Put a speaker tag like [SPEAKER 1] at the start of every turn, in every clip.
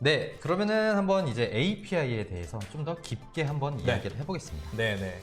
[SPEAKER 1] 네, 그러면은 한번 이제 API에 대해서 좀 더 깊게 한번 이야기를 해보겠습니다.
[SPEAKER 2] 네네.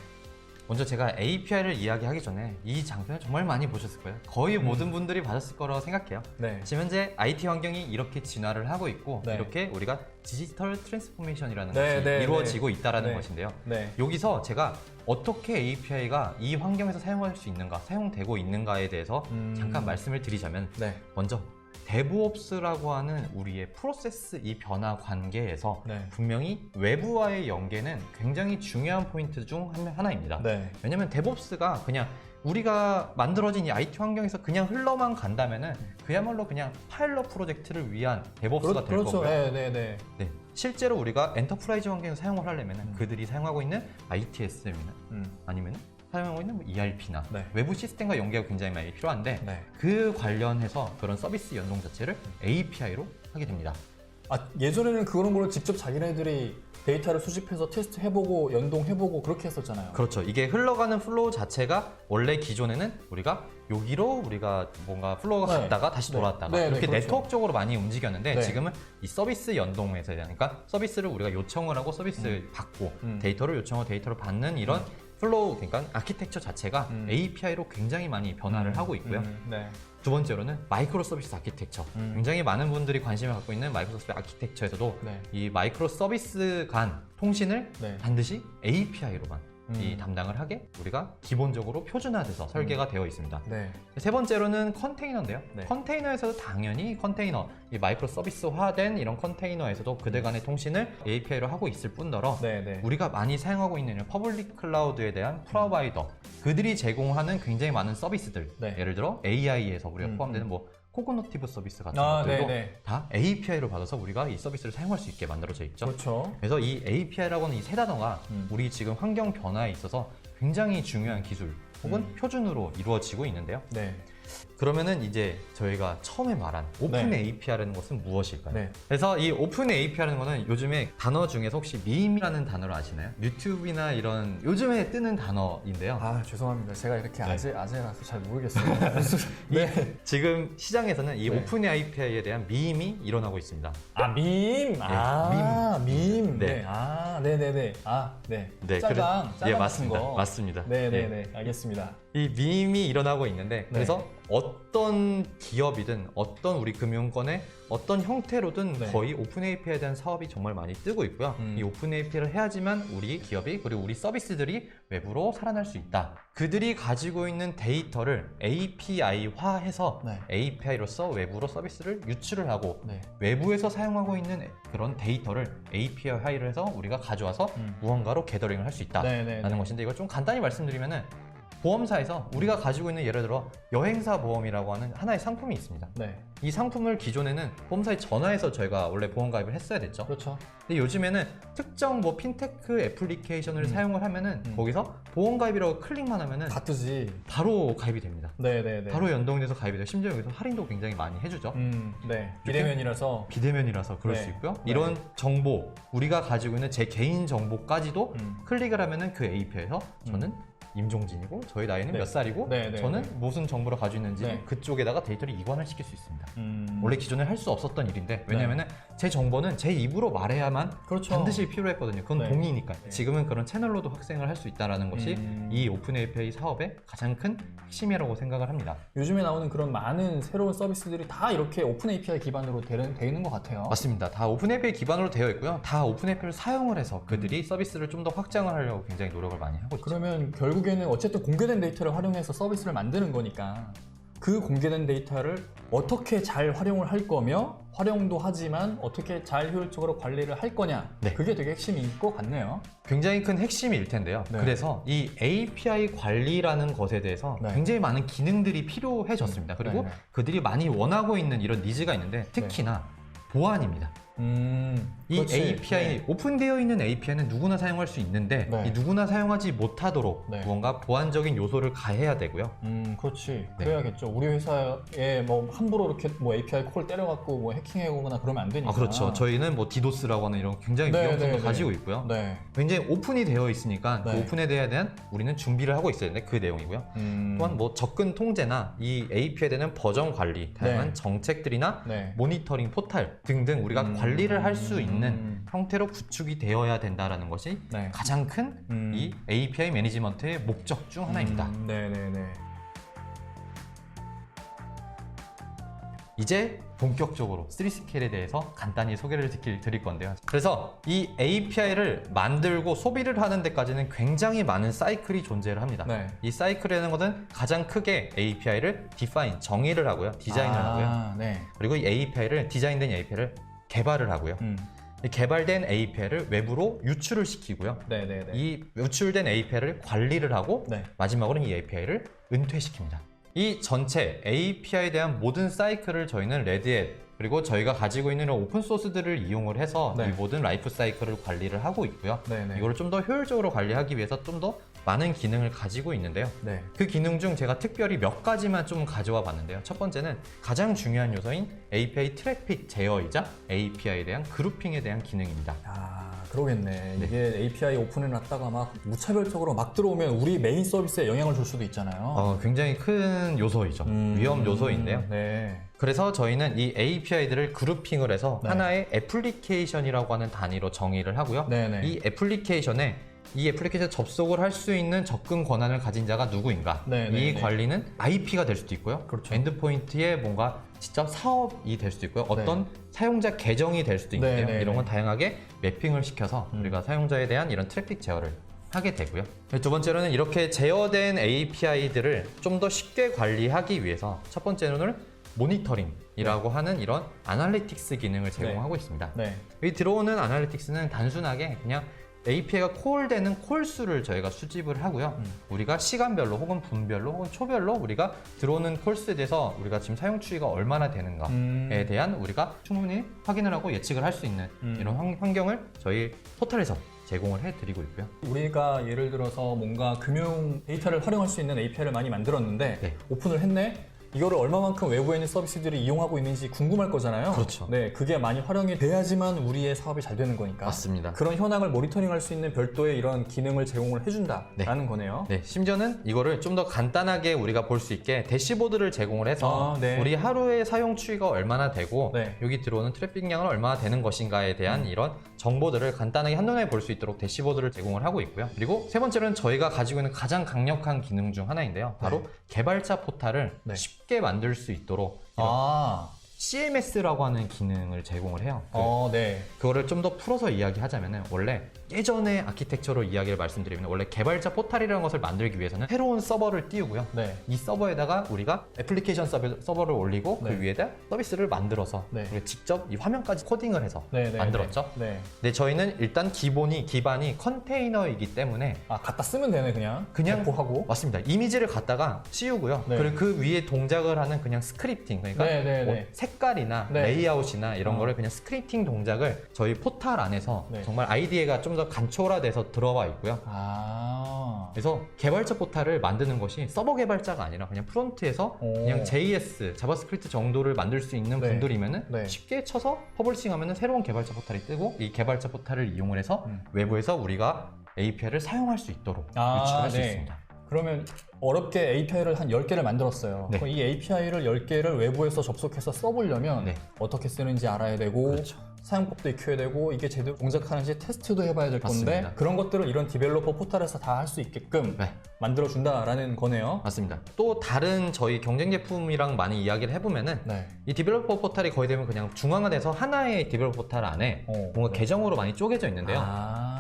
[SPEAKER 1] 먼저 제가 API를 이야기하기 전에 이 장편을 정말 많이 보셨을 거예요. 거의 모든 분들이 봐셨을 거라고 생각해요.
[SPEAKER 2] 네.
[SPEAKER 1] 지금 현재 IT 환경이 이렇게 진화를 하고 있고
[SPEAKER 2] 네.
[SPEAKER 1] 이렇게 우리가 디지털 트랜스포메이션이라는
[SPEAKER 2] 네,
[SPEAKER 1] 것이
[SPEAKER 2] 네,
[SPEAKER 1] 이루어지고 있다는
[SPEAKER 2] 네.
[SPEAKER 1] 것인데요.
[SPEAKER 2] 네.
[SPEAKER 1] 여기서 제가 어떻게 API가 이 환경에서 사용할 수 있는가, 사용되고 있는가에 대해서 잠깐 말씀을 드리자면
[SPEAKER 2] 네.
[SPEAKER 1] 먼저 DevOps라고 하는 우리의 프로세스 이 변화 관계에서
[SPEAKER 2] 네.
[SPEAKER 1] 분명히 외부와의 연계는 굉장히 중요한 포인트 중 하나입니다.
[SPEAKER 2] 네.
[SPEAKER 1] 왜냐면 DevOps가 그냥 우리가 만들어진 이 IT 환경에서 그냥 흘러만 간다면은 그야말로 그냥 파일럿 프로젝트를 위한 DevOps가 될
[SPEAKER 2] 그렇죠.
[SPEAKER 1] 거고요.
[SPEAKER 2] 네네네.
[SPEAKER 1] 네, 실제로 우리가 엔터프라이즈 환경에서 사용을 하려면 그들이 사용하고 있는 ITSM이나 아니면 사용하고 있는 뭐 ERP나
[SPEAKER 2] 네.
[SPEAKER 1] 외부 시스템과 연계가 굉장히 많이 필요한데
[SPEAKER 2] 네.
[SPEAKER 1] 그 관련해서 그런 서비스 연동 자체를 API로 하게 됩니다.
[SPEAKER 2] 아, 예전에는 그런 걸 직접 자기네들이 데이터를 수집해서 테스트 해보고 연동해보고 그렇게 했었잖아요.
[SPEAKER 1] 그렇죠. 이게 흘러가는 플로우 자체가 원래 기존에는 우리가 여기로 우리가 뭔가 플로우가
[SPEAKER 2] 네.
[SPEAKER 1] 갔다가 다시
[SPEAKER 2] 네.
[SPEAKER 1] 돌아왔다가
[SPEAKER 2] 네, 네,
[SPEAKER 1] 이렇게
[SPEAKER 2] 그렇죠.
[SPEAKER 1] 네트워크적으로 많이 움직였는데
[SPEAKER 2] 네.
[SPEAKER 1] 지금은 이 서비스 연동에서 그러니까 서비스를 우리가 요청을 하고 서비스를 받고 데이터를 요청하고 데이터를 받는 이런 플로우, 그러니까 아키텍처 자체가 API로 굉장히 많이 변화를 하고 있고요.
[SPEAKER 2] 네.
[SPEAKER 1] 두 번째로는 마이크로 서비스 아키텍처. 굉장히 많은 분들이 관심을 갖고 있는 마이크로 서비스 아키텍처에서도
[SPEAKER 2] 네.
[SPEAKER 1] 이 마이크로 서비스 간 통신을
[SPEAKER 2] 네.
[SPEAKER 1] 반드시 API로만 이 담당을 하게 우리가 기본적으로 표준화돼서 설계가 되어 있습니다.
[SPEAKER 2] 네.
[SPEAKER 1] 세 번째로는 컨테이너인데요.
[SPEAKER 2] 네.
[SPEAKER 1] 컨테이너에서도 당연히 컨테이너, 이 마이크로 서비스화된 이런 컨테이너에서도 그들 간의 통신을 API로 하고 있을 뿐더러
[SPEAKER 2] 네. 네.
[SPEAKER 1] 우리가 많이 사용하고 있는 퍼블릭 클라우드에 대한 프로바이더, 그들이 제공하는 굉장히 많은 서비스들,
[SPEAKER 2] 네.
[SPEAKER 1] 예를 들어 AI에서 우리가 포함되는 뭐 코그노티브 서비스 같은
[SPEAKER 2] 아,
[SPEAKER 1] 것들도
[SPEAKER 2] 네네.
[SPEAKER 1] 다 API로 받아서 우리가 이 서비스를 사용할 수 있게 만들어져 있죠.
[SPEAKER 2] 그렇죠.
[SPEAKER 1] 그래서 이 API라고 하는 이 세 단어가 우리 지금 환경 변화에 있어서 굉장히 중요한 기술 혹은 표준으로 이루어지고 있는데요.
[SPEAKER 2] 네.
[SPEAKER 1] 그러면은 이제 저희가 처음에 말한 오픈
[SPEAKER 2] 네.
[SPEAKER 1] API라는 것은 무엇일까요?
[SPEAKER 2] 네.
[SPEAKER 1] 그래서 이 오픈 API라는 것은 요즘에 단어 중에서 혹시 밈이라는 단어를 아시나요? 유튜브나 이런 요즘에 뜨는 단어인데요.
[SPEAKER 2] 아, 죄송합니다. 제가 이렇게
[SPEAKER 1] 네.
[SPEAKER 2] 아재라서 잘 모르겠어요. 네.
[SPEAKER 1] 지금 시장에서는 이
[SPEAKER 2] 네.
[SPEAKER 1] 오픈 API에 대한 밈이 일어나고 있습니다.
[SPEAKER 2] 아, 밈. 아, 밈.
[SPEAKER 1] 네.
[SPEAKER 2] 네. 아, 네네네. 아, 네.
[SPEAKER 1] 네,
[SPEAKER 2] 짤방
[SPEAKER 1] 예,
[SPEAKER 2] 같은
[SPEAKER 1] 맞습니다.
[SPEAKER 2] 거.
[SPEAKER 1] 맞습니다.
[SPEAKER 2] 네네네. 알겠습니다.
[SPEAKER 1] 이 밈이 일어나고 있는데
[SPEAKER 2] 네.
[SPEAKER 1] 그래서 어떤 기업이든 어떤 우리 금융권의 어떤 형태로든
[SPEAKER 2] 네.
[SPEAKER 1] 거의 오픈 API에 대한 사업이 정말 많많이 뜨고 있고요. 이 오픈 API를 해야지만 우리 기업이 그리고 우리 서비스들이 외부로 살아날 수 있다. 그들이 가지고 있는 데이터를 API화해서
[SPEAKER 2] 네.
[SPEAKER 1] API로서 외부로 서비스를 유출을 하고
[SPEAKER 2] 네.
[SPEAKER 1] 외부에서 사용하고 있는 그런 데이터를 API화를 해서 우리가 가져와서 무언가로 게더링을 할 수
[SPEAKER 2] 네네네.
[SPEAKER 1] 있다라는 것인데 이걸 좀 간단히 말씀드리면은 보험사에서 우리가 가지고 있는 예를 들어 여행사 보험이라고 하는 하나의 상품이 있습니다.
[SPEAKER 2] 네.
[SPEAKER 1] 이 상품을 기존에는 보험사에 전화해서 저희가 원래 보험 가입을 했어야 됐죠.
[SPEAKER 2] 그렇죠.
[SPEAKER 1] 근데 요즘에는 특정 뭐 핀테크 애플리케이션을 사용을 하면은 거기서 보험 가입이라고 클릭만 하면은
[SPEAKER 2] 다 뜨지.
[SPEAKER 1] 바로 가입이 됩니다.
[SPEAKER 2] 네네네.
[SPEAKER 1] 바로 연동돼서 가입이 돼요. 심지어 여기서 할인도 굉장히 많이 해주죠.
[SPEAKER 2] 네. 비대면이라서.
[SPEAKER 1] 비대면이라서 그럴
[SPEAKER 2] 네.
[SPEAKER 1] 수 있고요.
[SPEAKER 2] 네.
[SPEAKER 1] 이런 정보, 우리가 가지고 있는 제 개인 정보까지도 클릭을 하면은 그 API에서 저는 임종진이고 저희 나이는
[SPEAKER 2] 네.
[SPEAKER 1] 몇 살이고
[SPEAKER 2] 네, 네,
[SPEAKER 1] 저는
[SPEAKER 2] 네.
[SPEAKER 1] 무슨 정보를 가지고 있는지
[SPEAKER 2] 네.
[SPEAKER 1] 그쪽에다가 데이터를 이관을 시킬 수 있습니다. 원래
[SPEAKER 2] 네.
[SPEAKER 1] 기존에 할 수 없었던 일인데 왜냐면은 제 정보는 제 입으로 말해야만
[SPEAKER 2] 그렇죠.
[SPEAKER 1] 반드시 필요했거든요. 그건
[SPEAKER 2] 네.
[SPEAKER 1] 동의니까. 지금은 그런 채널로도 확생을 할 수 있다는 것이 이 오픈 API 사업의 가장 큰 핵심이라고 생각을 합니다.
[SPEAKER 2] 요즘에 나오는 그런 많은 새로운 서비스들이 다 이렇게 오픈 API 기반으로 돼 있는 것 같아요.
[SPEAKER 1] 맞습니다. 다 오픈 API 기반으로 되어 있고요. 다 오픈 API를 사용을 해서 그들이 서비스를 좀 더 확장을 하려고 굉장히 노력을 많이 하고 있죠.
[SPEAKER 2] 그러면 결국에는 어쨌든 공개된 데이터를 활용해서 서비스를 만드는 거니까 그 공개된 데이터를 어떻게 잘 활용을 할 거며 활용도 하지만 어떻게 잘 효율적으로 관리를 할 거냐
[SPEAKER 1] 네.
[SPEAKER 2] 그게 되게 핵심인 것 같네요.
[SPEAKER 1] 굉장히 큰 핵심일 텐데요.
[SPEAKER 2] 네.
[SPEAKER 1] 그래서 이 API 관리라는 것에 대해서
[SPEAKER 2] 네.
[SPEAKER 1] 굉장히 많은 기능들이 필요해졌습니다. 그리고
[SPEAKER 2] 네.
[SPEAKER 1] 그들이 많이 원하고 있는 이런 니즈가 있는데 특히나 보안입니다. 이
[SPEAKER 2] 그렇지.
[SPEAKER 1] API,
[SPEAKER 2] 네.
[SPEAKER 1] 오픈되어 있는 API는 누구나 사용할 수 있는데
[SPEAKER 2] 네.
[SPEAKER 1] 이 누구나 사용하지 못하도록
[SPEAKER 2] 네.
[SPEAKER 1] 무언가 보안적인 요소를 가해야 되고요.
[SPEAKER 2] 그렇지.
[SPEAKER 1] 네.
[SPEAKER 2] 그래야겠죠. 우리 회사에 뭐 함부로 이렇게 뭐 API 콜 때려갖고 뭐 해킹해오거나 그러면 안 되니까.
[SPEAKER 1] 아, 그렇죠. 저희는 뭐 디도스라고 하는 이런 굉장히
[SPEAKER 2] 네,
[SPEAKER 1] 위험성도
[SPEAKER 2] 네, 네.
[SPEAKER 1] 가지고 있고요.
[SPEAKER 2] 네.
[SPEAKER 1] 굉장히 오픈이 되어 있으니까
[SPEAKER 2] 네.
[SPEAKER 1] 그 오픈에 대한 우리는 준비를 하고 있어야 되는데 그 내용이고요. 또한 뭐 접근 통제나 이 API에 대한 버전 관리, 다양한
[SPEAKER 2] 네.
[SPEAKER 1] 정책들이나
[SPEAKER 2] 네.
[SPEAKER 1] 모니터링 포탈 등등 우리가 관리를 할 수 있는 형태로 구축이 되어야 된다는 것이
[SPEAKER 2] 네.
[SPEAKER 1] 가장 큰 이 API 매니지먼트의 목적 중 하나입니다.
[SPEAKER 2] 네네네.
[SPEAKER 1] 이제 본격적으로 3스케일에 대해서 간단히 소개를 드릴 건데요. 그래서 이 API를 만들고 소비를 하는 데까지는 굉장히 많은 사이클이 존재를 합니다.
[SPEAKER 2] 네.
[SPEAKER 1] 이 사이클이라는 것은 가장 크게 API를 define, 정의를 하고요. 디자인을 하고요.
[SPEAKER 2] 네.
[SPEAKER 1] 그리고 이 API를, 디자인된 API를 개발을 하고요. 이 개발된 API를 외부로 유출을 시키고요.
[SPEAKER 2] 네네네.
[SPEAKER 1] 이 유출된 API를 관리를 하고
[SPEAKER 2] 네.
[SPEAKER 1] 마지막으로는 이 API를 은퇴시킵니다. 이 전체 API에 대한 모든 사이클을 저희는 레드햇 그리고 저희가 가지고 있는 오픈소스들을 이용을 해서
[SPEAKER 2] 네.
[SPEAKER 1] 이 모든 라이프 사이클을 관리를 하고 있고요.
[SPEAKER 2] 네네.
[SPEAKER 1] 이거를 좀 더 효율적으로 관리하기 위해서 좀 더 많은 기능을 가지고 있는데요.
[SPEAKER 2] 네.
[SPEAKER 1] 그 기능 중 제가 특별히 몇 가지만 좀 가져와 봤는데요. 첫 번째는 가장 중요한 요소인 API 트래픽 제어이자 API에 대한 그룹핑에 대한 기능입니다.
[SPEAKER 2] 아, 그러겠네.
[SPEAKER 1] 네.
[SPEAKER 2] 이게 API 오픈해놨다가 막 무차별적으로 막 들어오면 우리 메인 서비스에 영향을 줄 수도 있잖아요.
[SPEAKER 1] 굉장히 큰 요소이죠. 위험 요소인데요.
[SPEAKER 2] 네.
[SPEAKER 1] 그래서 저희는 이 API들을 그룹핑을 해서
[SPEAKER 2] 네.
[SPEAKER 1] 하나의 애플리케이션이라고 하는 단위로 정의를 하고요.
[SPEAKER 2] 네네.
[SPEAKER 1] 이 애플리케이션 접속을 할 수 있는 접근 권한을 가진 자가 누구인가?
[SPEAKER 2] 네네네.
[SPEAKER 1] 이 관리는 IP가 될 수도 있고요.
[SPEAKER 2] 그렇죠.
[SPEAKER 1] 엔드포인트의 뭔가 직접 사업이 될 수도 있고요. 어떤 사용자 계정이 될 수도 있는데요.
[SPEAKER 2] 네네네.
[SPEAKER 1] 이런 건 다양하게 매핑을 시켜서 우리가 사용자에 대한 이런 트래픽 제어를 하게 되고요. 두 번째로는 이렇게 제어된 API들을 좀 더 쉽게 관리하기 위해서 첫 번째로는 모니터링이라고 하는 이런 아날리틱스 기능을 제공하고 있습니다.
[SPEAKER 2] 네.
[SPEAKER 1] 여기 들어오는 아날리틱스는 단순하게 그냥 API가 콜되는 콜수를 저희가 수집을 하고요. 우리가 시간별로 혹은 분별로 혹은 초별로 우리가 들어오는 콜수에 대해서 우리가 지금 사용 추이가 얼마나 되는가에 대한 우리가 충분히 확인을 하고 예측을 할 수 있는 이런 환경을 저희 포털에서 제공을 해드리고 있고요.
[SPEAKER 2] 우리가 예를 들어서 뭔가 금융 데이터를 활용할 수 있는 API를 많이 만들었는데
[SPEAKER 1] 네.
[SPEAKER 2] 오픈을 했네? 이거를 얼마만큼 외부에 있는 서비스들이 이용하고 있는지 궁금할 거잖아요.
[SPEAKER 1] 그렇죠.
[SPEAKER 2] 네, 그게 많이 활용이 돼야지만 우리의 사업이 잘 되는 거니까.
[SPEAKER 1] 맞습니다.
[SPEAKER 2] 그런 현황을 모니터링할 수 있는 별도의 이런 기능을 제공을 해준다라는 거네요.
[SPEAKER 1] 네, 심지어는 이거를 좀 더 간단하게 우리가 볼 수 있게 대시보드를 제공을 해서
[SPEAKER 2] 네.
[SPEAKER 1] 우리 하루의 사용 추이가 얼마나 되고
[SPEAKER 2] 네.
[SPEAKER 1] 여기 들어오는 트래픽량은 얼마나 되는 것인가에 대한 이런 정보들을 간단하게 한눈에 볼 수 있도록 대시보드를 제공을 하고 있고요. 그리고 세 번째로는 저희가 가지고 있는 가장 강력한 기능 중 하나인데요. 바로 개발자 포탈을
[SPEAKER 2] 네.
[SPEAKER 1] 쉽게 만들 수 있도록 이런 CMS라고 하는 기능을 제공을 해요.
[SPEAKER 2] 네.
[SPEAKER 1] 그거를 좀 더 풀어서 이야기하자면은 원래 예전의 아키텍처로 이야기를 말씀드리면 원래 개발자 포탈이라는 것을 만들기 위해서는 새로운 서버를 띄우고요.
[SPEAKER 2] 네.
[SPEAKER 1] 이 서버에다가 우리가 애플리케이션 서버를 올리고
[SPEAKER 2] 네.
[SPEAKER 1] 그 위에다 서비스를 만들어서
[SPEAKER 2] 네.
[SPEAKER 1] 우리가 직접 이 화면까지 코딩을 해서
[SPEAKER 2] 네, 네,
[SPEAKER 1] 만들었죠.
[SPEAKER 2] 네.
[SPEAKER 1] 근데 저희는 일단 기반이 컨테이너이기 때문에
[SPEAKER 2] 갖다 쓰면 되네, 그냥.
[SPEAKER 1] 그냥
[SPEAKER 2] 배포하고.
[SPEAKER 1] 맞습니다. 이미지를 갖다가 씌우고요.
[SPEAKER 2] 네.
[SPEAKER 1] 그리고 그 위에 동작을 하는 그냥 스크립팅, 그러니까
[SPEAKER 2] 네, 네,
[SPEAKER 1] 뭐
[SPEAKER 2] 네.
[SPEAKER 1] 색깔이나
[SPEAKER 2] 네.
[SPEAKER 1] 레이아웃이나 이런 거를 그냥 스크립팅 동작을 저희 포탈 안에서
[SPEAKER 2] 네.
[SPEAKER 1] 정말 아이디어가 좀 더 간초화돼서 들어와 있고요. 그래서 개발자 포탈을 만드는 것이 서버 개발자가 아니라 그냥 프론트에서 그냥 JS, 자바스크립트 정도를 만들 수 있는
[SPEAKER 2] 네.
[SPEAKER 1] 분들이면은
[SPEAKER 2] 네.
[SPEAKER 1] 쉽게 쳐서 퍼블싱하면은 새로운 개발자 포탈이 뜨고 이 개발자 포탈을 이용을 해서 외부에서 우리가 API를 사용할 수 있도록 유출할 수
[SPEAKER 2] 네.
[SPEAKER 1] 있습니다.
[SPEAKER 2] 그러면 어렵게 API를 한 10개를 만들었어요.
[SPEAKER 1] 네.
[SPEAKER 2] 그럼 이 API를 10개를 외부에서 접속해서 써보려면
[SPEAKER 1] 네.
[SPEAKER 2] 어떻게 쓰는지 알아야 되고
[SPEAKER 1] 그렇죠.
[SPEAKER 2] 사용법도 익혀야 되고 이게 제대로 동작하는지 테스트도 해봐야 될 건데
[SPEAKER 1] 맞습니다.
[SPEAKER 2] 그런 것들을 이런 디벨로퍼 포털에서 다 할 수 있게끔
[SPEAKER 1] 네.
[SPEAKER 2] 만들어준다라는 거네요.
[SPEAKER 1] 맞습니다. 또 다른 저희 경쟁 제품이랑 많이 이야기를 해보면은
[SPEAKER 2] 네.
[SPEAKER 1] 이 디벨로퍼 포탈이 거의 되면 그냥 중앙화돼서 하나의 디벨로퍼 포탈 안에 뭔가
[SPEAKER 2] 네.
[SPEAKER 1] 계정으로 많이 쪼개져 있는데요.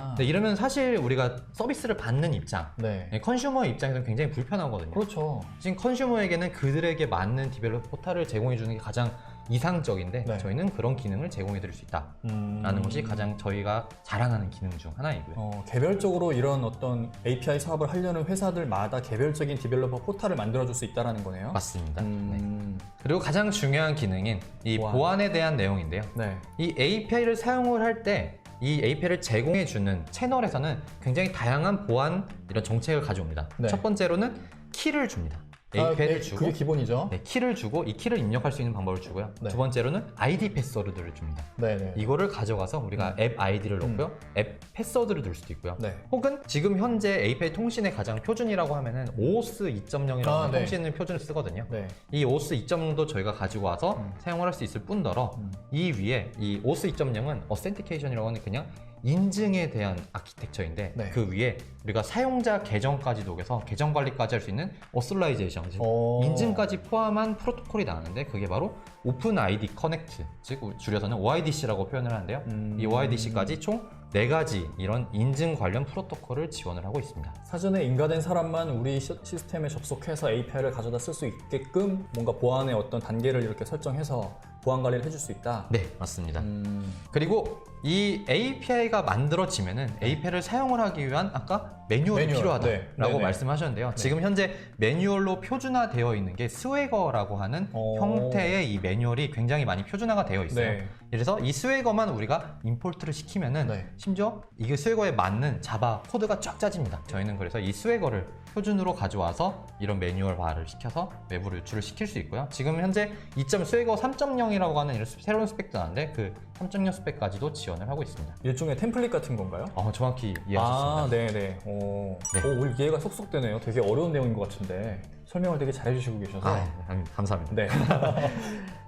[SPEAKER 1] 근데 이러면 사실 우리가 서비스를 받는 입장,
[SPEAKER 2] 네.
[SPEAKER 1] 컨슈머 입장에서는 굉장히 불편하거든요.
[SPEAKER 2] 그렇죠.
[SPEAKER 1] 지금 컨슈머에게는 그들에게 맞는 디벨로퍼 포탈을 제공해 주는 게 가장 이상적인데
[SPEAKER 2] 네.
[SPEAKER 1] 저희는 그런 기능을 제공해 드릴 수 있다라는 것이 가장 저희가 자랑하는 기능 중 하나이고요.
[SPEAKER 2] 개별적으로 이런 어떤 API 사업을 하려는 회사들마다 개별적인 디벨로퍼 포탈을 만들어줄 수 있다는 거네요.
[SPEAKER 1] 맞습니다. 네. 그리고 가장 중요한 기능인 이 보안에 대한 내용인데요.
[SPEAKER 2] 네.
[SPEAKER 1] 이 API를 사용을 할 때 이 API를 제공해주는 채널에서는 굉장히 다양한 보안 이런 정책을 가져옵니다.
[SPEAKER 2] 네.
[SPEAKER 1] 첫 번째로는 키를 줍니다. API를 주고
[SPEAKER 2] 그게 기본이죠.
[SPEAKER 1] 네, 키를 주고 이 키를 입력할 수 있는 방법을 주고요.
[SPEAKER 2] 네.
[SPEAKER 1] 두 번째로는 ID 패스워드를 줍니다.
[SPEAKER 2] 네네.
[SPEAKER 1] 이거를 가져가서 우리가 앱 아이디를 넣고요. 앱 패스워드를 넣을 수도 있고요.
[SPEAKER 2] 네.
[SPEAKER 1] 혹은 지금 현재 API 통신의 가장 표준이라고 하면은 OOS 2.0이라는
[SPEAKER 2] 네.
[SPEAKER 1] 통신의 표준을 쓰거든요.
[SPEAKER 2] 네.
[SPEAKER 1] 이 OOS 2.0도 저희가 가지고 와서 사용을 할 수 있을 뿐더러 이 위에 이 OOS 2.0은 Authentication이라고 하는 그냥 인증에 대한 아키텍처인데
[SPEAKER 2] 네.
[SPEAKER 1] 그 위에 우리가 사용자 계정까지 녹여서 계정 관리까지 할 수 있는 Authorization, 즉 인증까지 포함한 프로토콜이 나왔는데 그게 바로 Open ID Connect, 즉 줄여서는 OIDC라고 표현을 하는데요. 이 OIDC까지 총 4가지 이런 인증 관련 프로토콜을 지원을 하고 있습니다.
[SPEAKER 2] 사전에 인가된 사람만 우리 시스템에 접속해서 API를 가져다 쓸 수 있게끔 뭔가 보안의 어떤 단계를 이렇게 설정해서 보안 관리를 해줄 수 있다.
[SPEAKER 1] 네, 맞습니다. 그리고 이 API가 만들어지면은 API를 사용을 하기 위한 아까 매뉴얼이
[SPEAKER 2] 매뉴얼,
[SPEAKER 1] 필요하다라고
[SPEAKER 2] 네. 네네.
[SPEAKER 1] 말씀하셨는데요. 지금 현재 매뉴얼로 표준화되어 있는 게 스웨거라고 하는 형태의 이 매뉴얼이 굉장히 많이 표준화가 되어 있어요.
[SPEAKER 2] 네.
[SPEAKER 1] 그래서 이 스웨거만 우리가 임포트를 시키면은
[SPEAKER 2] 네.
[SPEAKER 1] 심지어 이게 스웨거에 맞는 자바 코드가 쫙 짜집니다. 저희는 그래서 이 스웨거를 표준으로 가져와서 이런 매뉴얼화를 시켜서 외부로 유출을 시킬 수 있고요. 지금 현재 스웨거 3.0이라고 하는 이런 새로운 스펙도 나왔는데 그 3.0 스펙까지도 지원을 하고 있습니다.
[SPEAKER 2] 일종의 템플릿 같은 건가요?
[SPEAKER 1] 정확히 이해하셨습니다.
[SPEAKER 2] 아, 네네. 오, 이해가 쏙쏙 되네요. 되게 어려운 내용인 것 같은데 설명을 되게 잘해주시고 계셔서.
[SPEAKER 1] 감사합니다.
[SPEAKER 2] 네.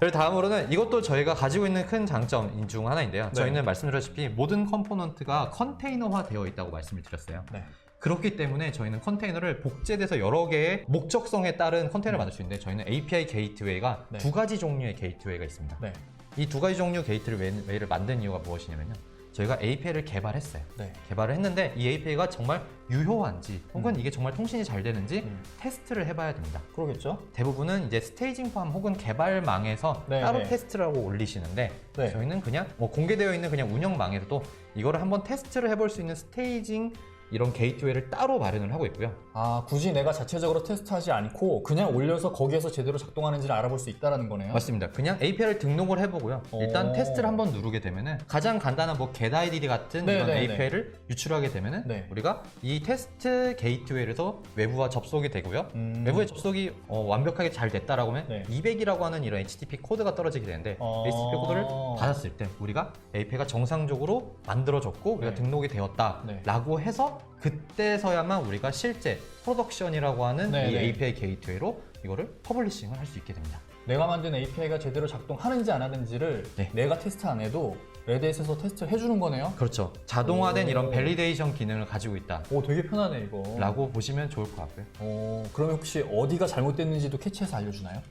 [SPEAKER 1] 그리고 다음으로는 이것도 저희가 가지고 있는 큰 장점 중 하나인데요.
[SPEAKER 2] 네.
[SPEAKER 1] 저희는 말씀드렸다시피 모든 컴포넌트가 컨테이너화 되어 있다고 말씀을 드렸어요.
[SPEAKER 2] 네.
[SPEAKER 1] 그렇기 때문에 저희는 컨테이너를 복제돼서 여러 개의 목적성에 따른 컨테이너를 만들 수 있는데 저희는 API 게이트웨이가
[SPEAKER 2] 네.
[SPEAKER 1] 2가지 종류의 게이트웨이가 있습니다.
[SPEAKER 2] 네.
[SPEAKER 1] 이 2가지 종류 게이트웨이를 만든 이유가 무엇이냐면요. 저희가 API를 개발했어요.
[SPEAKER 2] 네.
[SPEAKER 1] 개발을 했는데 이 API가 정말 유효한지 혹은 이게 정말 통신이 잘 되는지 테스트를 해봐야 됩니다.
[SPEAKER 2] 그러겠죠?
[SPEAKER 1] 대부분은 이제 스테이징팜 혹은 개발망에서
[SPEAKER 2] 네,
[SPEAKER 1] 따로
[SPEAKER 2] 네.
[SPEAKER 1] 테스트를 하고 올리시는데
[SPEAKER 2] 네.
[SPEAKER 1] 저희는 그냥 공개되어 있는 그냥 운영망에서도 이거를 한번 테스트를 해볼 수 있는 스테이징 이런 게이트웨이를 따로 마련을 하고 있고요.
[SPEAKER 2] 아, 굳이 내가 자체적으로 테스트하지 않고 그냥 올려서 거기에서 제대로 작동하는지를 알아볼 수 있다는 거네요.
[SPEAKER 1] 맞습니다. 그냥 API를 등록을 해보고요. 일단
[SPEAKER 2] 오.
[SPEAKER 1] 테스트를 한번 누르게 되면은 가장 간단한 get ID 같은
[SPEAKER 2] 네,
[SPEAKER 1] 이런
[SPEAKER 2] 네,
[SPEAKER 1] API를 유출하게 되면은
[SPEAKER 2] 네.
[SPEAKER 1] 우리가 이 테스트 게이트웨이에서 외부와 접속이 되고요. 외부의 접속이 완벽하게 잘 됐다라고 하면
[SPEAKER 2] 네.
[SPEAKER 1] 200이라고 하는 이런 HTTP 코드가 떨어지게 되는데 HTTP 코드를 받았을 때 우리가 API가 정상적으로 만들어졌고 우리가
[SPEAKER 2] 네.
[SPEAKER 1] 등록이 되었다라고 해서 그때서야만 우리가 실제 프로덕션이라고 하는
[SPEAKER 2] 네,
[SPEAKER 1] 이
[SPEAKER 2] 네.
[SPEAKER 1] API 게이트웨이로 이거를 퍼블리싱을 할 수 있게 됩니다.
[SPEAKER 2] 내가 만든 API가 제대로 작동하는지 안 하는지를
[SPEAKER 1] 네.
[SPEAKER 2] 내가 테스트 안 해도 레드햇에서 테스트를 해주는 거네요.
[SPEAKER 1] 그렇죠. 자동화된
[SPEAKER 2] 오.
[SPEAKER 1] 이런 밸리데이션 기능을 가지고 있다.
[SPEAKER 2] 오, 되게 편하네 이거.
[SPEAKER 1] 라고 보시면 좋을 것 같고요.
[SPEAKER 2] 그러면 혹시 어디가 잘못됐는지도 캐치해서 알려주나요?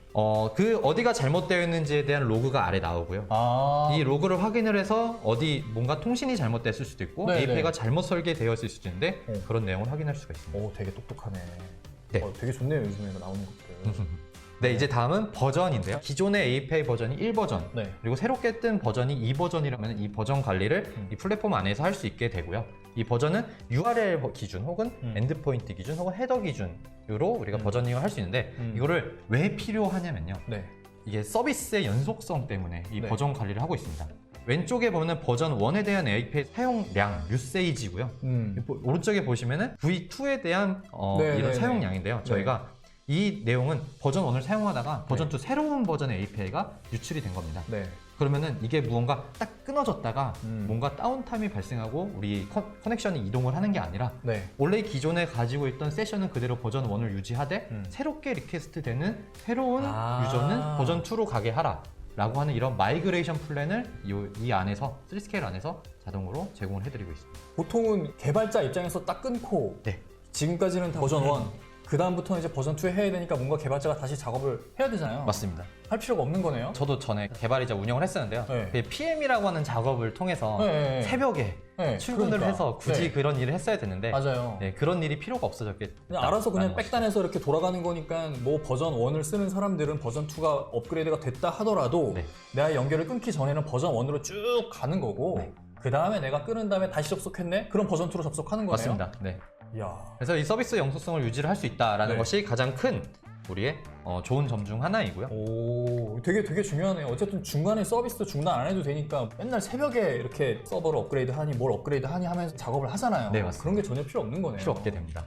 [SPEAKER 1] 그 어디가 잘못되어 있는지에 대한 로그가 아래 나오고요.
[SPEAKER 2] 아,
[SPEAKER 1] 이 로그를 확인을 해서 어디 뭔가 통신이 잘못됐을 수도 있고
[SPEAKER 2] 네,
[SPEAKER 1] API가
[SPEAKER 2] 네.
[SPEAKER 1] 잘못 설계되었을 수도 있는데
[SPEAKER 2] 어.
[SPEAKER 1] 그런 내용을 확인할 수가 있습니다.
[SPEAKER 2] 오, 되게 똑똑하네.
[SPEAKER 1] 네.
[SPEAKER 2] 되게 좋네요 요즘에 나오는 것들.
[SPEAKER 1] 네, 이제 다음은 버전인데요. 기존의 API 버전이 1버전,
[SPEAKER 2] 네.
[SPEAKER 1] 그리고 새롭게 뜬 버전이 2버전이라면 이 버전 관리를 이 플랫폼 안에서 할 수 있게 되고요. 이 버전은 URL 기준 혹은 엔드포인트 기준 혹은 헤더 기준으로 우리가 버저닝을 할 수 있는데 이거를 왜 필요하냐면요.
[SPEAKER 2] 네.
[SPEAKER 1] 이게 서비스의 연속성 때문에 이
[SPEAKER 2] 네.
[SPEAKER 1] 버전 관리를 하고 있습니다. 왼쪽에 보면 버전 1에 대한 API 사용량, 유세이지고요. 오른쪽에 보시면은 V2에 대한
[SPEAKER 2] 네,
[SPEAKER 1] 이런
[SPEAKER 2] 네,
[SPEAKER 1] 사용량인데요.
[SPEAKER 2] 네.
[SPEAKER 1] 저희가 이 내용은 버전 1을 사용하다가 버전 2 새로운 버전의 API가 유출이 된 겁니다.
[SPEAKER 2] 네.
[SPEAKER 1] 그러면은 이게 무언가 딱 끊어졌다가 뭔가 다운타임이 발생하고 우리 커넥션이 이동을 하는 게 아니라
[SPEAKER 2] 네.
[SPEAKER 1] 원래 기존에 가지고 있던 세션은 그대로 버전 1을 유지하되 새롭게 리퀘스트 되는 새로운 유저는 버전 2로 가게 하라 라고 하는 이런 마이그레이션 플랜을 이 안에서 3스케일 안에서 자동으로 제공을 해드리고 있습니다.
[SPEAKER 2] 보통은 개발자 입장에서 딱 끊고
[SPEAKER 1] 네.
[SPEAKER 2] 지금까지는 다 버전 1 그 다음부터는 이제 버전 2에 해야 되니까 뭔가 개발자가 다시 작업을 해야 되잖아요.
[SPEAKER 1] 맞습니다.
[SPEAKER 2] 할 필요가 없는 거네요.
[SPEAKER 1] 저도 전에 개발이자 운영을 했었는데요.
[SPEAKER 2] 네.
[SPEAKER 1] 그 PM이라고 하는 작업을 통해서
[SPEAKER 2] 네.
[SPEAKER 1] 새벽에
[SPEAKER 2] 네,
[SPEAKER 1] 출근을
[SPEAKER 2] 그러니까.
[SPEAKER 1] 해서 굳이
[SPEAKER 2] 네.
[SPEAKER 1] 그런 일을 했어야 되는데
[SPEAKER 2] 맞아요.
[SPEAKER 1] 네, 그런 일이 필요가 없어졌겠다.
[SPEAKER 2] 그냥 알아서 그냥 백단에서 이렇게 돌아가는 거니까 뭐 버전 1을 쓰는 사람들은 버전 2가 업그레이드가 됐다 하더라도
[SPEAKER 1] 네.
[SPEAKER 2] 내가 연결을 끊기 전에는 버전 1으로 쭉 가는 거고
[SPEAKER 1] 네.
[SPEAKER 2] 그 다음에 내가 끊은 다음에 다시 접속했네? 그럼 버전 2로 접속하는 거네요.
[SPEAKER 1] 맞습니다. 네.
[SPEAKER 2] 이야.
[SPEAKER 1] 그래서 이 서비스 영속성을 유지를 할 수 있다라는
[SPEAKER 2] 네.
[SPEAKER 1] 것이 가장 큰 우리의 좋은 점 중 하나이고요.
[SPEAKER 2] 오, 되게 중요하네요. 어쨌든 중간에 서비스 중단 안 해도 되니까 맨날 새벽에 이렇게 서버를 업그레이드 하니 뭘 업그레이드 하니 하면서 작업을 하잖아요.
[SPEAKER 1] 네, 맞습니다.
[SPEAKER 2] 그런 게 전혀 필요 없는 거네요.
[SPEAKER 1] 필요 없게 됩니다.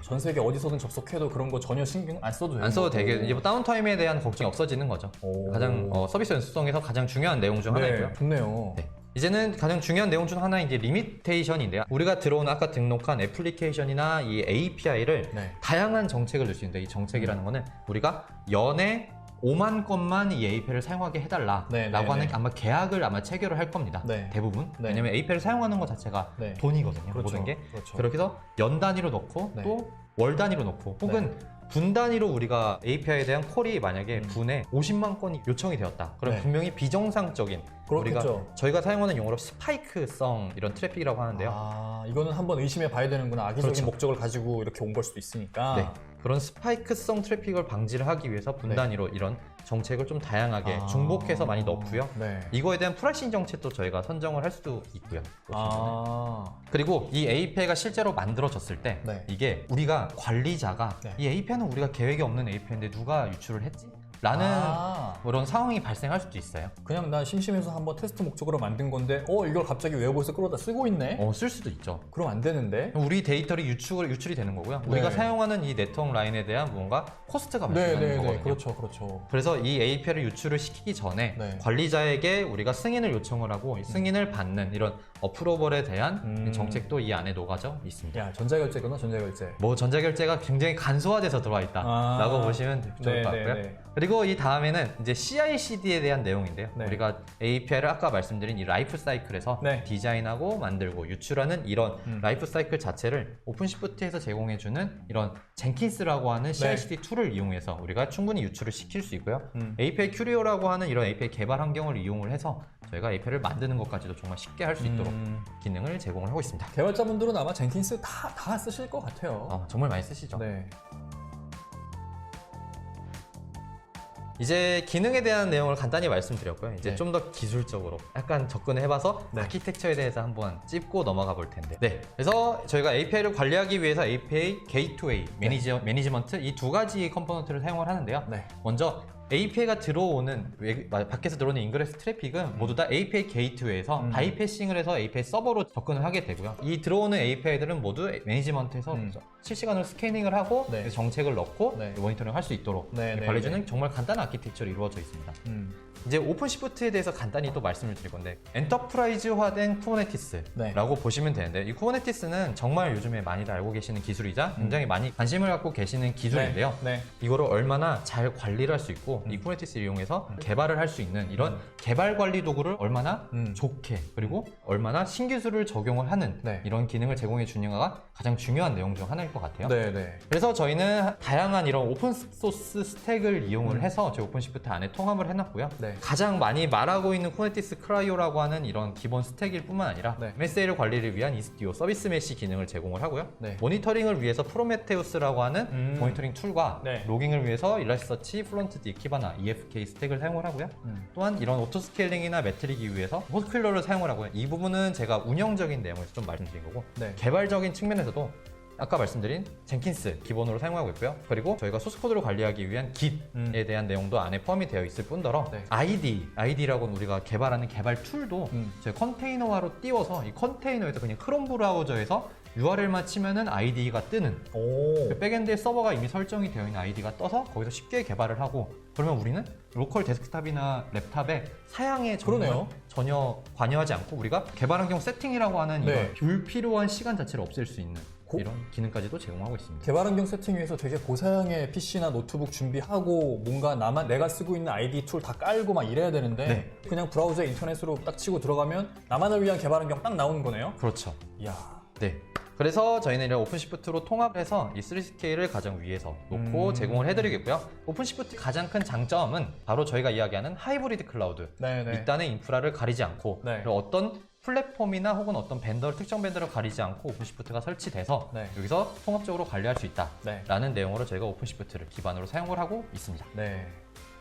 [SPEAKER 2] 전 세계 어디서든 접속해도 그런 거 전혀 신경 안 써도 되는
[SPEAKER 1] 안 써도
[SPEAKER 2] 거고.
[SPEAKER 1] 되게 이제 뭐 다운타임에 대한 걱정이 없어지는 거죠. 가장 서비스 연속성에서 가장 중요한 내용 중 하나이고요.
[SPEAKER 2] 네, 좋네요.
[SPEAKER 1] 네. 이제는 가장 중요한 내용 중 하나인 이제 리미테이션인데요. 우리가 들어온 아까 등록한 애플리케이션이나 이 API를
[SPEAKER 2] 네.
[SPEAKER 1] 다양한 정책을 줄 수 있는데 이 정책이라는 거는 우리가 연에 5만 건만 이 API를 사용하게 해달라라고
[SPEAKER 2] 네, 네,
[SPEAKER 1] 하는
[SPEAKER 2] 네.
[SPEAKER 1] 아마 계약을 아마 체결을 할 겁니다.
[SPEAKER 2] 네.
[SPEAKER 1] 대부분.
[SPEAKER 2] 네.
[SPEAKER 1] 왜냐면 API를 사용하는 것 자체가
[SPEAKER 2] 네.
[SPEAKER 1] 돈이거든요.
[SPEAKER 2] 그렇죠.
[SPEAKER 1] 모든 게.
[SPEAKER 2] 그렇죠.
[SPEAKER 1] 그렇게 해서 연 단위로 넣고
[SPEAKER 2] 네.
[SPEAKER 1] 또 월 단위로 넣고 혹은 분 단위로 우리가 API에 대한 콜이 만약에 분에 50만 건이 요청이 되었다. 그럼
[SPEAKER 2] 네.
[SPEAKER 1] 분명히 비정상적인
[SPEAKER 2] 그렇겠죠.
[SPEAKER 1] 우리가 저희가 사용하는 용어로 스파이크성 이런 트래픽이라고 하는데요.
[SPEAKER 2] 아, 이거는 한번 의심해 봐야 되는구나. 악의적인
[SPEAKER 1] 그렇죠.
[SPEAKER 2] 목적을 가지고 이렇게 온 걸 수도 있으니까.
[SPEAKER 1] 네. 그런 스파이크성 트래픽을 방지를 하기 위해서 분
[SPEAKER 2] 네.
[SPEAKER 1] 단위로 이런 정책을 좀 다양하게
[SPEAKER 2] 아.
[SPEAKER 1] 중복해서 많이 넣고요.
[SPEAKER 2] 네.
[SPEAKER 1] 이거에 대한 프라이싱 정책도 저희가 선정을 할 수도 있고요.
[SPEAKER 2] 아,
[SPEAKER 1] 그리고 이 API가 실제로 만들어졌을 때
[SPEAKER 2] 네.
[SPEAKER 1] 이게 우리가 관리자가
[SPEAKER 2] 네.
[SPEAKER 1] 이 API는 우리가 계획이 없는 API인데 누가 유출을 했지? 라는
[SPEAKER 2] 아.
[SPEAKER 1] 그런 상황이 발생할 수도 있어요.
[SPEAKER 2] 그냥 나 심심해서 한번 테스트 목적으로 만든 건데, 이걸 갑자기 웨어보에서 끌어다 쓰고 있네?
[SPEAKER 1] 쓸 수도 있죠.
[SPEAKER 2] 그럼 안 되는데?
[SPEAKER 1] 우리 데이터를 유출이 되는 거고요. 우리가
[SPEAKER 2] 네.
[SPEAKER 1] 사용하는 이 네트워크 라인에 대한 뭔가 코스트가 발생하는 거거든요.
[SPEAKER 2] 그렇죠, 그렇죠.
[SPEAKER 1] 그래서 이 API를 유출을 시키기 전에
[SPEAKER 2] 네.
[SPEAKER 1] 관리자에게 우리가 승인을 요청을 하고 이 승인을 받는 이런 어프로벌에 대한 정책도 이 안에 녹아져 있습니다.
[SPEAKER 2] 야, 전자결제구나, 전자결제.
[SPEAKER 1] 뭐 전자결제가 굉장히 간소화돼서 들어와 있다라고 보시면 좋을 것 같고요.
[SPEAKER 2] 네.
[SPEAKER 1] 그리고 이 다음에는 이제 CI/CD에 대한 내용인데요.
[SPEAKER 2] 네.
[SPEAKER 1] 우리가 API를 아까 말씀드린 이 라이프 사이클에서
[SPEAKER 2] 네.
[SPEAKER 1] 디자인하고 만들고 유출하는 이런 라이프 사이클 자체를 오픈시프트에서 제공해주는 이런 젠킨스라고 하는 CI/CD 툴을 이용해서 우리가 충분히 유출을 시킬 수 있고요. API 큐리오라고 하는 이런 API 개발 환경을 이용을 해서 저희가 API를 만드는 것까지도 정말 쉽게 할 수 있도록 기능을 제공을 하고 있습니다.
[SPEAKER 2] 개발자분들은 아마 젠킨스 다 쓰실 것 같아요.
[SPEAKER 1] 정말 많이 쓰시죠.
[SPEAKER 2] 네.
[SPEAKER 1] 이제 기능에 대한 내용을 간단히 말씀드렸고요. 이제
[SPEAKER 2] 네.
[SPEAKER 1] 좀 더 기술적으로 약간 접근을 해봐서
[SPEAKER 2] 네.
[SPEAKER 1] 아키텍처에 대해서 한번 찝고 넘어가 볼 텐데. 네. 그래서 저희가 API를 관리하기 위해서 API 게이트웨이, 매니지먼트 이 두 가지 컴포넌트를 사용을 하는데요.
[SPEAKER 2] 네.
[SPEAKER 1] 먼저 API가 들어오는 밖에서 들어오는 인그레스 트래픽은 모두 다 API 게이트웨이에서 바이패싱을 해서 API 서버로 접근을 하게 되고요. 이 들어오는 API들은 모두 매니지먼트에서 실시간으로 스캐닝을 하고
[SPEAKER 2] 네.
[SPEAKER 1] 정책을 넣고
[SPEAKER 2] 네.
[SPEAKER 1] 모니터링 할 수 있도록
[SPEAKER 2] 네, 네,
[SPEAKER 1] 관리해주는 정말 간단한 아키텍처로 이루어져 있습니다. 이제 오픈시프트에 대해서 간단히 또 말씀을 드릴 건데 엔터프라이즈화된 쿠버네티스라고 보시면 되는데 이 쿠버네티스는 정말 요즘에 많이들 알고 계시는 기술이자 굉장히 많이 관심을 갖고 계시는 기술인데요.
[SPEAKER 2] 네.
[SPEAKER 1] 이거를 얼마나 잘 관리를 할 수 있고 이 쿠버네티스를 이용해서 개발을 할 수 있는 이런 개발 관리 도구를 얼마나 좋게 그리고 얼마나 신기술을 적용을 하는
[SPEAKER 2] 네.
[SPEAKER 1] 이런 기능을 제공해 주는가가 가장 중요한 내용 중 하나일 것 같아요.
[SPEAKER 2] 네.
[SPEAKER 1] 그래서 저희는 다양한 이런 오픈소스 스택을 이용을 해서 저희 오픈시프트 안에 통합을 해놨고요.
[SPEAKER 2] 네.
[SPEAKER 1] 가장 많이 말하고 있는 쿠버네티스 크라이오라고 하는 이런 기본 스택일 뿐만 아니라
[SPEAKER 2] 네.
[SPEAKER 1] MSA를 관리를 위한 이스티오 서비스 메시 기능을 제공을 하고요.
[SPEAKER 2] 네.
[SPEAKER 1] 모니터링을 위해서 프로메테우스라고 하는 모니터링 툴과
[SPEAKER 2] 네.
[SPEAKER 1] 로깅을 위해서 일라스서치, 플런트디, 키바나, EFK 스택을 사용을 하고요. 또한 이런 오토 스케일링이나 매트릭이 위해서 호스퀼러를 사용을 하고요. 이 부분은 제가 운영적인 내용에서 좀 말씀드린 거고
[SPEAKER 2] 네.
[SPEAKER 1] 개발적인 측면에서도 아까 말씀드린 젠킨스 기본으로 사용하고 있고요. 그리고 저희가 소스코드를 관리하기 위한 Git에 대한 내용도 안에 포함이 되어 있을 뿐더러
[SPEAKER 2] 네.
[SPEAKER 1] ID라고는 우리가 개발하는 개발 툴도 저희 컨테이너화로 띄워서 이 컨테이너에서 그냥 크롬 브라우저에서 URL만 치면은 ID가 뜨는 그 백엔드에 서버가 이미 설정이 되어 있는 ID가 떠서 거기서 쉽게 개발을 하고 그러면 우리는 로컬 데스크탑이나 랩탑에 사양에
[SPEAKER 2] 그러네요.
[SPEAKER 1] 전혀 관여하지 않고 우리가 개발 환경 세팅이라고 하는
[SPEAKER 2] 네.
[SPEAKER 1] 이런 불필요한 시간 자체를 없앨 수 있는 이런 기능까지도 제공하고 있습니다.
[SPEAKER 2] 개발 환경 세팅 위해서 되게 고사양의 PC나 노트북 준비하고 뭔가 내가 쓰고 있는 ID 툴 다 깔고 막 이래야 되는데
[SPEAKER 1] 네.
[SPEAKER 2] 그냥 브라우저에 인터넷으로 딱 치고 들어가면 나만을 위한 개발 환경 딱 나오는 거네요.
[SPEAKER 1] 그렇죠.
[SPEAKER 2] 이야.
[SPEAKER 1] 네. 그래서 저희는 이런 오픈시프트로 통합해서 이 3CK를 가장 위에서 놓고 제공을 해드리겠고요. 오픈시프트 가장 큰 장점은 바로 저희가 이야기하는 하이브리드 클라우드.
[SPEAKER 2] 네네.
[SPEAKER 1] 밑단의 인프라를 가리지 않고
[SPEAKER 2] 네.
[SPEAKER 1] 그리고 어떤 플랫폼이나 혹은 어떤 특정 벤더를 가리지 않고 오픈시프트가 설치돼서
[SPEAKER 2] 네.
[SPEAKER 1] 여기서 통합적으로 관리할 수 있다라는
[SPEAKER 2] 네.
[SPEAKER 1] 내용으로 저희가 오픈시프트를 기반으로 사용을 하고 있습니다.
[SPEAKER 2] 네.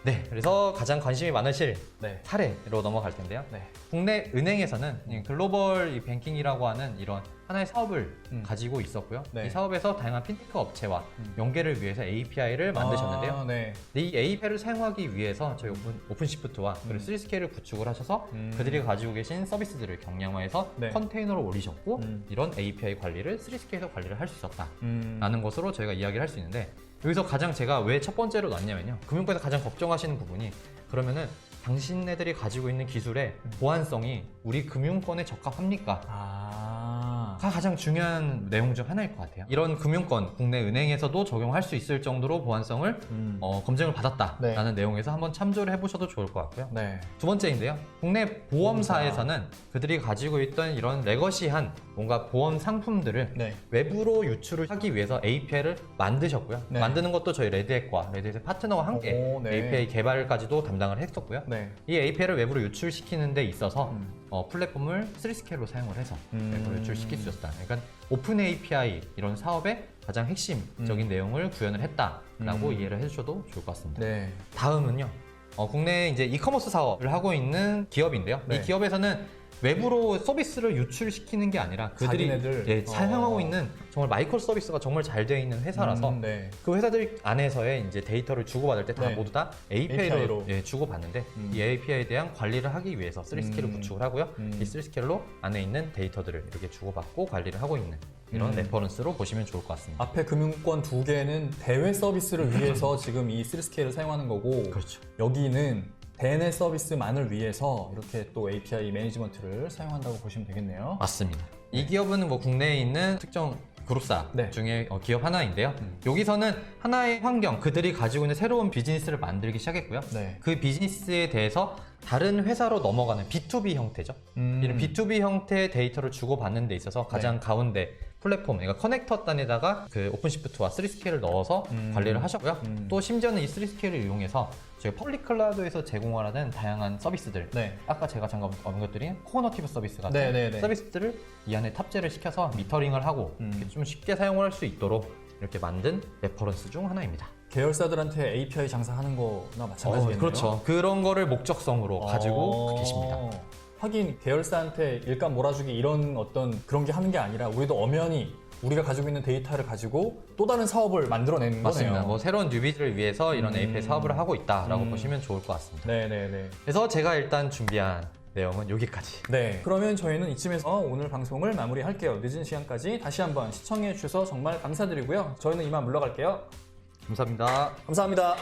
[SPEAKER 1] 네, 그래서 가장 관심이 많으실
[SPEAKER 2] 네.
[SPEAKER 1] 사례로 넘어갈 텐데요.
[SPEAKER 2] 네.
[SPEAKER 1] 국내 은행에서는 이 글로벌 이 뱅킹이라고 하는 이런 하나의 사업을 가지고 있었고요.
[SPEAKER 2] 네.
[SPEAKER 1] 이 사업에서 다양한 핀테크 업체와 연계를 위해서 API를 만드셨는데요.
[SPEAKER 2] 아, 네.
[SPEAKER 1] 근데 이 API를 사용하기 위해서 저희 오픈시프트와 그리고 3스케일을 구축을 하셔서 그들이 가지고 계신 서비스들을 경량화해서
[SPEAKER 2] 네.
[SPEAKER 1] 컨테이너로 올리셨고 이런 API 관리를 3스케일에서 관리를 할 수 있었다라는 것으로 저희가 이야기를 할 수 있는데 여기서 가장 제가 왜 첫 번째로 놨냐면요. 금융권에서 가장 걱정하시는 부분이 그러면은 당신네들이 가지고 있는 기술의 보안성이 우리 금융권에 적합합니까? 가 가장 중요한 내용 중 하나일 것 같아요. 이런 금융권, 국내 은행에서도 적용할 수 있을 정도로 보안성을 검증을 받았다라는 내용에서 한번 참조를 해보셔도 좋을 것 같고요.
[SPEAKER 2] 네.
[SPEAKER 1] 두 번째인데요. 국내 보험사에서는 그들이 가지고 있던 이런 레거시한 뭔가 보험 상품들을
[SPEAKER 2] 네.
[SPEAKER 1] 외부로 유출을 하기 위해서 API를 만드셨고요.
[SPEAKER 2] 네.
[SPEAKER 1] 만드는 것도 저희 레드햇과 레드햇의 파트너와 함께
[SPEAKER 2] 오, 네.
[SPEAKER 1] API 개발까지도 담당을 했었고요.
[SPEAKER 2] 네.
[SPEAKER 1] 이 API를 외부로 유출시키는 데 있어서 플랫폼을 3스케일로 사용을 해서 외부로 유출시킬 수 있었다. 그러니까 오픈 API 이런 사업의 가장 핵심적인 내용을 구현을 했다라고 이해를 해주셔도 좋을 것 같습니다.
[SPEAKER 2] 네.
[SPEAKER 1] 다음은요. 국내 이제 이커머스 사업을 하고 있는 기업인데요.
[SPEAKER 2] 네.
[SPEAKER 1] 이 기업에서는 외부로 서비스를 유출시키는 게 아니라 그들이
[SPEAKER 2] 자기네들?
[SPEAKER 1] 사용하고 있는 정말 마이크로 서비스가 정말 잘 되어 있는 회사라서
[SPEAKER 2] 네.
[SPEAKER 1] 그 회사들 안에서의 이제 데이터를 주고받을 때 다
[SPEAKER 2] 네.
[SPEAKER 1] 모두 다 API로
[SPEAKER 2] API로.
[SPEAKER 1] 주고받는데 이 API에 대한 관리를 하기 위해서 3스케일을 구축을 하고요. 이 3스케일로 안에 있는 데이터들을 이렇게 주고받고 관리를 하고 있는 이런 레퍼런스로 보시면 좋을 것 같습니다.
[SPEAKER 2] 앞에 금융권 두 개는 대외 서비스를 위해서 지금 이 3스케일을 사용하는 거고
[SPEAKER 1] 그렇죠.
[SPEAKER 2] 여기는 대내 서비스만을 위해서 이렇게 또 API 매니지먼트를 사용한다고 보시면 되겠네요.
[SPEAKER 1] 맞습니다. 이 기업은 뭐 국내에 있는 특정 그룹사
[SPEAKER 2] 네.
[SPEAKER 1] 중에 기업 하나인데요. 여기서는 하나의 환경, 그들이 가지고 있는 새로운 비즈니스를 만들기 시작했고요.
[SPEAKER 2] 네.
[SPEAKER 1] 그 비즈니스에 대해서 다른 회사로 넘어가는 B2B 형태죠. 이런 B2B 형태의 데이터를 주고받는 데 있어서 가장 가운데 플랫폼, 그러니까 커넥터 단에다가 그 오픈시프트와 3스케일을 넣어서 관리를 하셨고요. 또 심지어는 이 3스케일을 이용해서 저희 퍼블릭 클라우드에서 제공하는 다양한 서비스들,
[SPEAKER 2] 네.
[SPEAKER 1] 아까 제가 잠깐 언급드린 코어너티브 서비스 같은
[SPEAKER 2] 네, 네, 네.
[SPEAKER 1] 서비스들을 이 안에 탑재를 시켜서 미터링을 하고 이렇게 좀 쉽게 사용할 수 있도록 이렇게 만든 레퍼런스 중 하나입니다.
[SPEAKER 2] 계열사들한테 API 장사하는 거나 마찬가지겠네요.
[SPEAKER 1] 그렇죠. 그런 거를 목적성으로 가지고 계십니다.
[SPEAKER 2] 하긴 계열사한테 일감 몰아주기 이런 어떤 그런 게 하는 게 아니라 우리도 엄연히 우리가 가지고 있는 데이터를 가지고 또 다른 사업을 만들어내는
[SPEAKER 1] 맞습니다.
[SPEAKER 2] 거네요.
[SPEAKER 1] 뭐 새로운 뉴비들을 위해서 이런 API 사업을 하고 있다라고 보시면 좋을 것 같습니다.
[SPEAKER 2] 네네네.
[SPEAKER 1] 그래서 제가 일단 준비한 내용은 여기까지.
[SPEAKER 2] 네. 그러면 저희는 이쯤에서 오늘 방송을 마무리할게요. 늦은 시간까지 다시 한번 시청해 주셔서 정말 감사드리고요. 저희는 이만 물러갈게요.
[SPEAKER 1] 감사합니다.
[SPEAKER 2] 감사합니다.